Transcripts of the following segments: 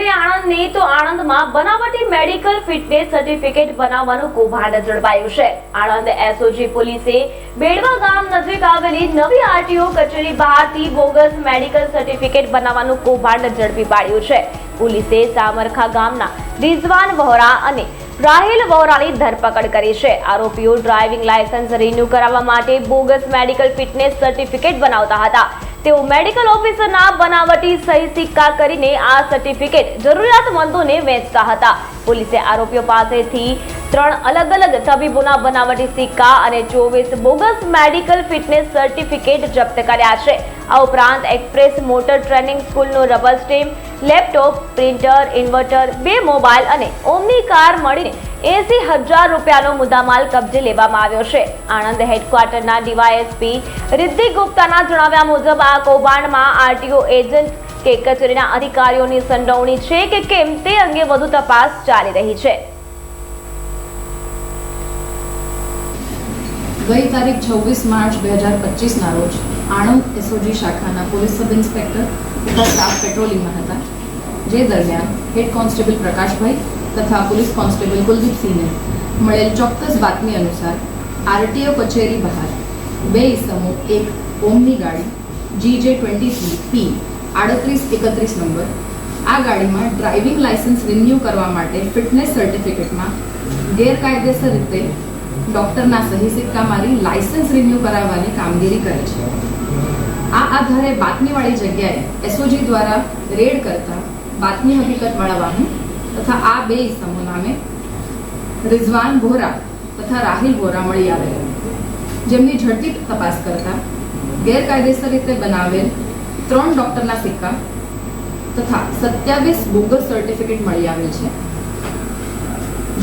કરીએ આણંદની તો આણંદમાં બનાવટી મેડિકલ ફિટનેસ સર્ટિફિકેટ બનાવવાનું કૌભાંડ ઝડપાયું છે। આણંદ એસઓજી પોલીસે બેડવા ગામ નજીક આવેલી નવી આરટીઓ કચેરી બહારથી બોગસ મેડિકલ સર્ટિફિકેટ બનાવવાનું કૌભાંડ ઝડપી પાડ્યું છે। પોલીસે સામરખા ગામના રિઝવાન વહોરા અને રાહિલ વહોરાની ધરપકડ કરી છે। આરોપીઓ ડ્રાઇવિંગ લાયસન્સ રિન્યુ કરાવવા માટે બોગસ મેડિકલ ફિટનેસ સર્ટિફિકેટ બનાવતા હતા। તેઓ મેડિકલ ઓફિસરના બનાવટી સહી સિક્કા કરીને આ સર્ટિફિકેટ જરૂરિયાતમંદોને વેચતા હતા। પોલીસે આરોપીઓ પાસેથી 3 અલગ અલગ તબીબોના બનાવટી સિક્કા અને 24 બોગસ મેડિકલ ફિટનેસ સર્ટિફિકેટ જપ્ત કર્યા છે। આ ઉપરાંત એક્સપ્રેસ મોટર ટ્રેનિંગ સ્કૂલનો rubber stamp, laptop, printer, inverter, 2 mobile અને ઓમની કાર મળીને 80,000 રૂપિયાનો મુદ્દામાલ કબજે લેવામાં આવ્યો છે। આણંદ હેડક્વાર્ટરના ડીવાયએસપી રિદ્ધિ ગુપ્તાના જણાવ્યા મુજબ આ કૌભાંડમાં આરટીઓ એજન્ટ કે કચેરીના અધિકારીઓની સંડોવણી છે કે કેમ તે અંગે વધુ તપાસ ચાલી રહી છે। ગઈ તારીખ 26 માર્ચ 2025 ના રોજ આણંદ એસઓજી શાખાના પોલીસ સબ ઇન્સ્પેક્ટર તથા સ્ટાફ પેટ્રોલિંગમાં હતા, જે દરમિયાન હેડ કોન્સ્ટેબલ પ્રકાશભાઈ તથા પોલીસ કોન્સ્ટેબલ કુલદીપસિંહને મળેલ ચોક્કસ બાતમી અનુસાર આરટીઓ કચેરી બહાર 2 ઇસમો એક ઓમની ગાડી GJ23P 3831 નંબર, આ ગાડીમાં ડ્રાઇવિંગ લાયસન્સ રિન્યુ કરવા માટે ફિટનેસ સર્ટિફિકેટમાં ગેરકાયદેસર રીતે ડોક્ટરના સહી સિક્કા મારી લાયસન્સ રિન્યુ કરાવવાની કામગીરી કરે છે। આ આધારે બાતમીવાળી જગ્યાએ એસઓજી દ્વારા રેડ કરતા બાતમી હકીકત મળવાનું તથા આ 2 ઇસમો નામે રિઝવાન વહોરા તથા રાહિલ વહોરા મળી આવેલા, જેમની ઝડપી તપાસ કરતા ગેરકાયદેસર રીતે બનાવેલ 3 ડોક્ટરના સિક્કા તથા 27 બોગસ સર્ટિફિકેટ મળી આવેલ છે,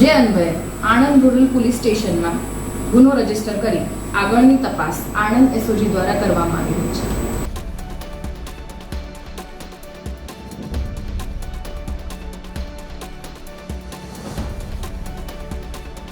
જે અન્વયે આણંદ રૂરલ પોલીસ સ્ટેશનમાં ગુનો રજીસ્ટર કરી આગળની તપાસ આણંદ એસઓજી દ્વારા કરવામાં આવી રહી છે।